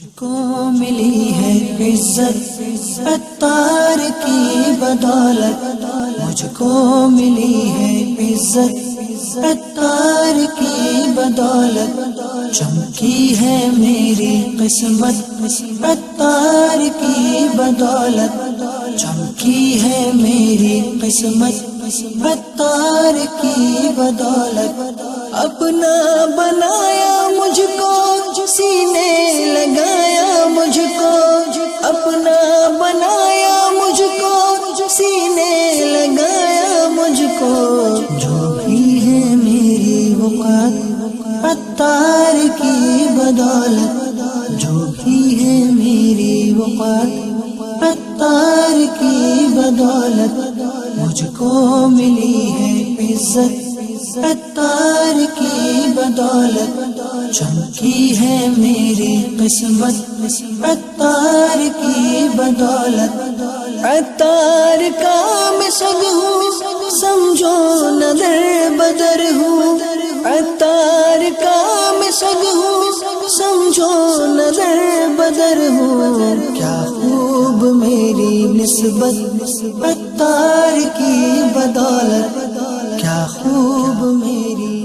مجھ کو ملی ہے عزت عطار کی بدولت، مجھ کو ملی ہے عزت عطار کی بدولت، چمکی ہے میری قسمت عطار کی بدولت، چمکی ہے میری قسمت عطار کی بدولت، اپنا بنایا مجھ کو سینے لگایا مجھ کو، اپنا بنایا مجھ کو سینے لگایا مجھ کو، جو بھی ہے میری وقت عطار کی بدولت، جو بھی ہے میری وقت عطار کی بدولت، مجھ کو ملی ہے عزت عطار کی بدولت، چمکی ہے میری قسمت عطار کی بدولت، عطار کا میں سگ ہوں سمجھو نہ در بدر ہوں، عطار کا میں سگ ہوں سمجھو نہ در بدر ہوں، کیا خوب میری نسبت عطار کی بدولت، کیا خوب میری